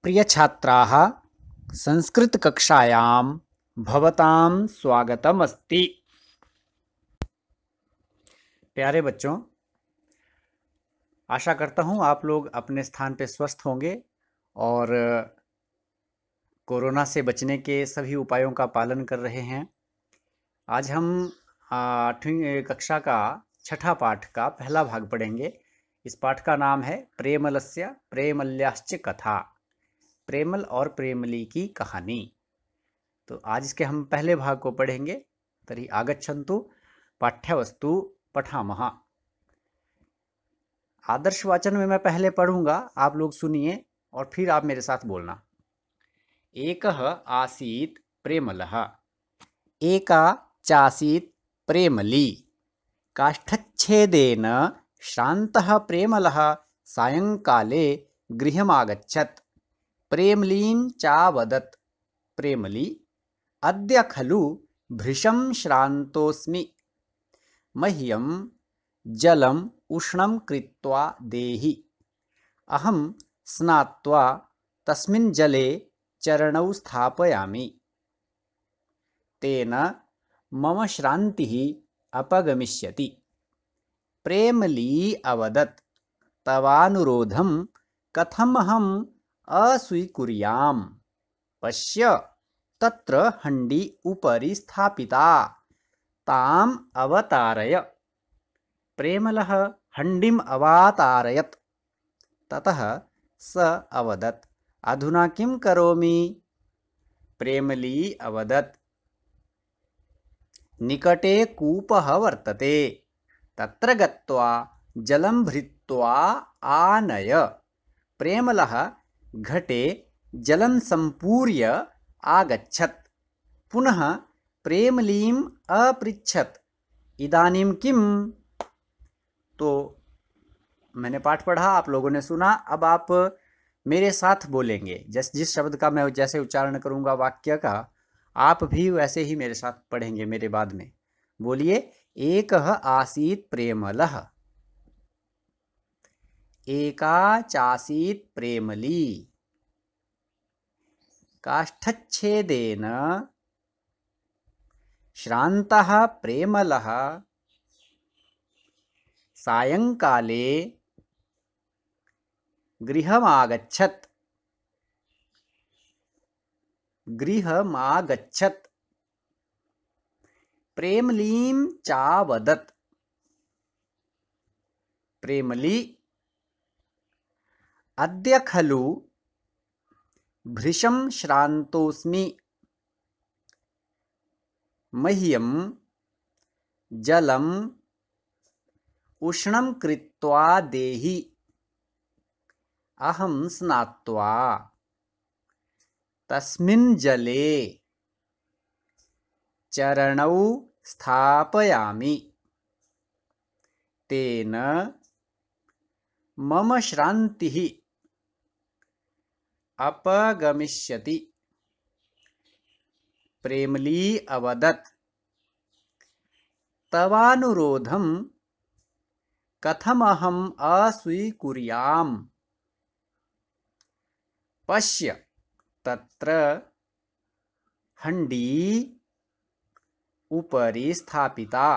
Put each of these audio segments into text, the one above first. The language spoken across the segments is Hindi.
प्रिय छात्राः, संस्कृतकक्षायां भवतां स्वागतमस्ति। प्यारे बच्चों, आशा करता हूँ आप लोग अपने स्थान पे स्वस्थ होंगे और कोरोना से बचने के सभी उपायों का पालन कर रहे हैं। आज हम 8वीं कक्षा का छठा पाठ का पहला भाग पढ़ेंगे। इस पाठ का नाम है प्रेमलस्य प्रेमल्याश्च कथा, प्रेमल और प्रेमली की कहानी। तो आज इसके हम पहले भाग को पढ़ेंगे। तर्हि आगच्छन्तु पाठ्यवस्तु पठामः। आदर्श वाचन में मैं पहले पढ़ूंगा, आप लोग सुनिए और फिर आप मेरे साथ बोलना। एकः आसीत् प्रेमलः, एका चासीत् प्रेमली, काष्ठच्छेदेन श्रान्तः प्रेमलः सायंकाले गृहमागच्छत्। प्रेमलीं चावदत्, प्रेमली अद्य खलु भृशं श्रान्तोऽस्मि, मह्यं जलम् उष्णं कृत्वा देहि। अहं स्नात्वा तस्मिन् जले चरणौ स्थापयामि, तेन मम श्रान्तिः अपगमिष्यति। प्रेमली अवदत्, तवानुरोधं कथमहम् अस्वीकुर्याम्। पश्य, तत्र हण्डी उपरि स्थापिता, ताम् अवतारय। प्रेमलः हण्डीम् अवातारयत्। ततः स अवदत्, अधुना किं करोमि? प्रेमली अवदत्, निकटे कूपः वर्तते, तत्र गत्वा जलं भृत्वा आनय। प्रेमलः घटे जलं सम्पूर्य आगच्छत्। पुनः प्रेमलीम् अपृच्छत्, इदानीं किम्? तो मैंने पाठ पढ़ा, आप लोगों ने सुना। अब आप मेरे साथ बोलेंगे। जिस शब्द का मैं जैसे उच्चारण करूंगा वाक्य का, आप भी वैसे ही मेरे साथ पढ़ेंगे मेरे बाद में। बोलिए, एकः आसीत् प्रेमलः, एका चासीत् प्रेमली, काष्ठच्छेदेन श्रान्तः प्रेमलः सायंकाले गृहमागच्छत्। गृहमागच्छत्। प्रेमलीं चावदत्, प्रेमली अद्य खलु भृशं श्रान्तोऽस्मि, मह्यं जलम् उष्णं कृत्वा देहि। अहं स्नात्वा तस्मिन् जले चरणौ स्थापयामि, तेन मम श्रान्तिः अपगमिष्यति। प्रेमली अवदत्, तवानुरोधं कथमहम् अस्वीकुर्याम्। पश्य, तत्र हण्डी उपरि स्थापिता,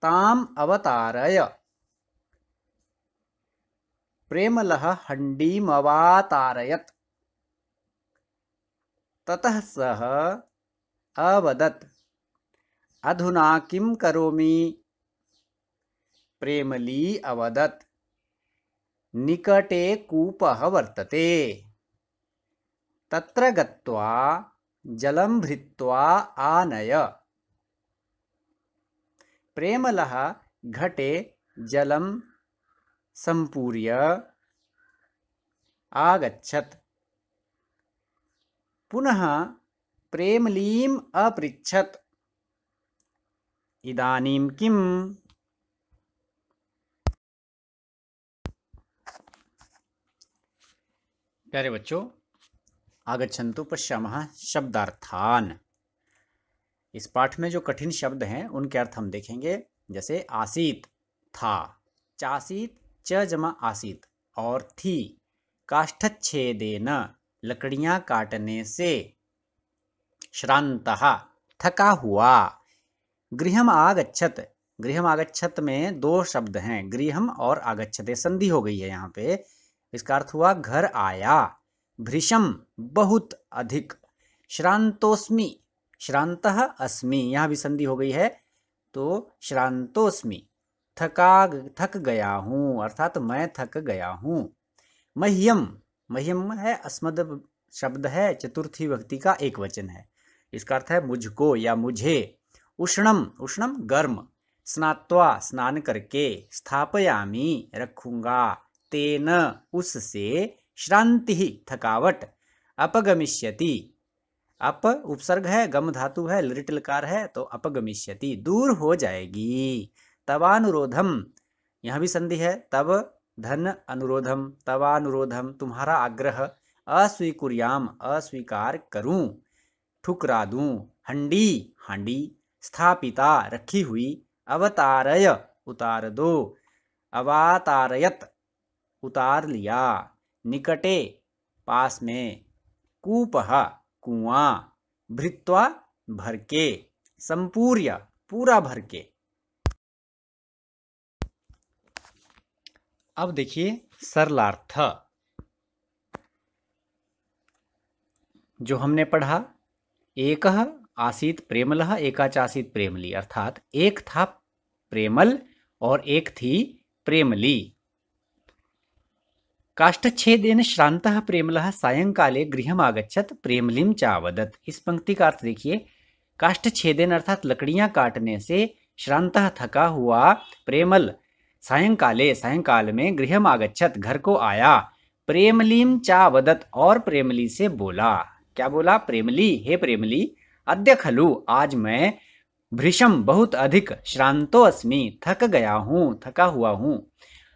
ताम् अवतारय। प्रेमलः हण्डीम् अवातारयत्। ततः सः अवदत्, अधुना किं करोमि? प्रेमली अवदत्, निकटे कूपः वर्तते, तत्र गत्वा जलं भृत्वा आनय। प्रेमलः घटे जलं सम्पूर्य आगच्छत्। पुनः प्रेमलीम् अपृच्छत्, इदानीं किम्? प्यारे बच्चों, आगच्छन्तु पश्यामः शब्दार्थान्। इस पाठ में जो कठिन शब्द हैं उनके अर्थ हम देखेंगे। जैसे आसीत, था, चासीत, च जमा आसीत और थी, काष्ठच्छेदेन लकड़ियां काटने से, श्रान्तः थका हुआ, गृहम आगच्छत, गृहम आगच्छत में दो शब्द हैं, गृहम और आगच्छते, संधि हो गई है यहाँ पे, इसका अर्थ हुआ घर आया, भृशम बहुत अधिक, श्रांतोस्मि, श्रांतः अस्मि, यहाँ भी संधि हो गई है तो श्रांतोस्मि, थक गया हूँ अर्थात मैं थक गया हूँ। मह्यम, मह्यम है अस्मद शब्द है, चतुर्थी विभक्ति का एक वचन है, इसका अर्थ है मुझको या मुझे। उष्णम, उष्णम गर्म, स्नात्वा स्नान करके, स्थापयामि रखूंगा, तेन उससे, श्रांति थकावट, अपगमिष्यति, अप उपसर्ग है, गम धातु है, लिटिलकार है तो अपगमिष्यति दूर हो जाएगी। तवानुरोधम, यहाँ भी संधि है, तब धन अनुरोधम, तवानुरोधम तुम्हारा आग्रह, अस्वीकुर्याम अस्वीकार करूं, ठुकरा दूं, हंडी हांडी, स्थापिता रखी हुई, अवतारय उतार दो, अवातारयत उतार लिया, निकटे पास में, कूपः कुआं, भृत्वा भर के, संपूर्य पूरा भर के। अब देखिए सरलार्थ जो हमने पढ़ा, एक आसीत प्रेमलः एकाचासीत प्रेमली, अर्थात एक था प्रेमल और एक थी प्रेमली। काष्ठच्छेदेन श्रान्तः प्रेमलः सायंकाले गृहम् आगच्छत् प्रेमलीं चावदत्। इस पंक्ति का अर्थ देखिए, काष्ठच्छेदेन अर्थात लकड़ियां काटने से, श्रान्तः थका हुआ, प्रेमल सायंकाले सायंकाल में, गृहम् आगच्छत् घर को आया, प्रेमलीं चावदत् और प्रेमली से बोला, क्या बोला? प्रेमली हे प्रेमली, अद्य खलु आज मैं, भृशम बहुत अधिक, श्रांतो अस्मि थक गया हूँ थका हुआ हूँ,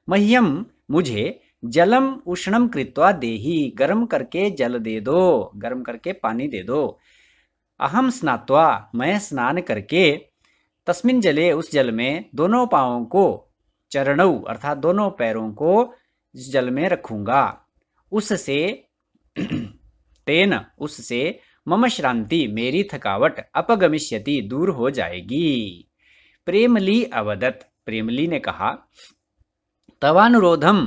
मह्यम मुझे, जलम उष्णम कृत्वा देहि गर्म करके जल दे दो, गर्म करके पानी दे दो, अहम स्नात्वा मैं स्नान करके, तस्मिन जले उस जल में, दोनों पांवों को, चरणौ अर्थात दोनों पैरों को इस जल में रखूंगा, उससे तेन उससे, मम श्रांति मेरी थकावट, अपगमिष्यति दूर हो जाएगी। प्रेमली अवदत्, प्रेमली ने कहा, तवानुरोधम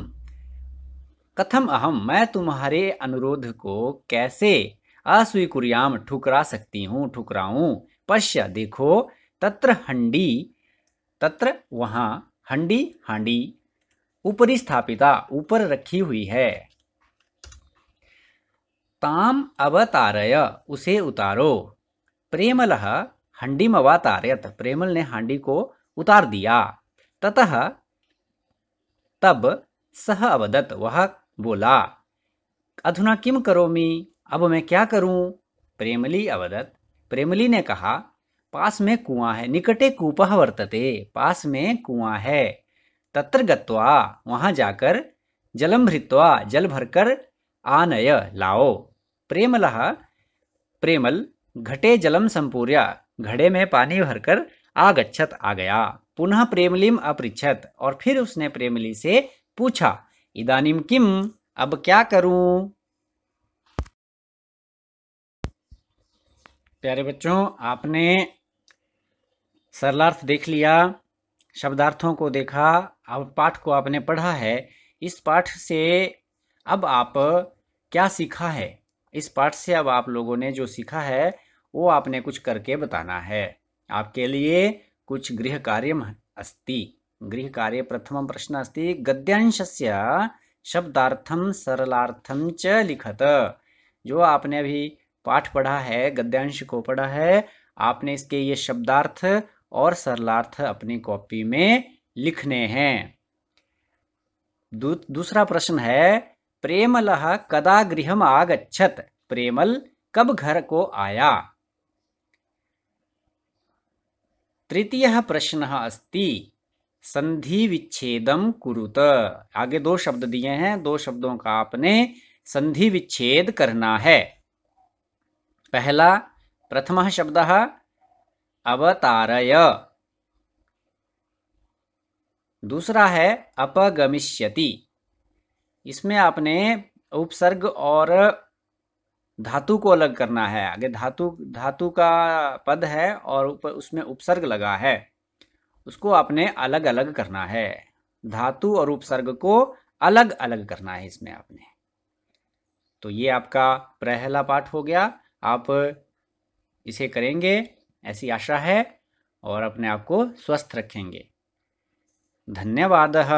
कथम अहम मैं तुम्हारे अनुरोध को कैसे, अस्वीकुर्याम ठुकरा सकती हूँ ठुकराऊं, पश्य देखो, तत्र हंडी तत्र वहाँ, हंडी हांडी, ऊपरी स्थापिता ऊपर रखी हुई है, ताम अवतारय उसे उतारो, प्रेमलः हंडीम अवतारयत प्रेमल ने हांडी को उतार दिया, ततः तब, सह अवदत् वह बोला, अधुना किम करोमि अब मैं क्या करूं? प्रेमली अवदत् प्रेमली ने कहा, पास में कुआं है, निकटे कूपः वर्तते पास में कुआं है, तत्र गत्वा वहां जाकर, जलम भृत्वा जल भरकर, आनय लाओ, प्रेमलः प्रेमल घटे जलम संपूर्य घड़े में पानी भरकर, आगच्छत आ गया, पुनः प्रेमलीम अपृच्छत और फिर उसने प्रेमली से पूछा, इदानीम किम अब क्या करूं? प्यारे बच्चों, आपने सरलार्थ देख लिया, शब्दार्थों को देखा, अब पाठ को आपने पढ़ा है। इस पाठ से अब आप क्या सीखा है? इस पाठ से अब आप लोगों ने जो सीखा है वो आपने कुछ करके बताना है। आपके लिए कुछ गृह कार्यम अस्ति। गृह कार्य प्रथमं प्रश्न अस्ति, गद्यांशस्य शब्दार्थम सरलार्थम च लिखत। जो आपने अभी पाठ पढ़ा है, गद्यांश को पढ़ा है, आपने इसके ये शब्दार्थ और सरलार्थ अपनी कॉपी में लिखने हैं। दूसरा प्रश्न है, प्रेमलः कदा गृहम् आगच्छत् प्रेमल कब घर को आया? तृतीयः प्रश्नः अस्ति, संधि विच्छेदम कुरुत। आगे दो शब्द दिए हैं, दो शब्दों का आपने संधि विच्छेद करना है। पहला प्रथमः शब्दः अवतारय, दूसरा है अपगमिष्यति। इसमें आपने उपसर्ग और धातु को अलग करना है। आगे धातु का पद है और उसमें उपसर्ग लगा है, उसको आपने अलग अलग करना है। धातु और उपसर्ग को अलग अलग करना है इसमें आपने। तो ये आपका पहला पाठ हो गया। आप इसे करेंगे ऐसी आशा है और अपने आप को स्वस्थ रखेंगे। धन्यवादः।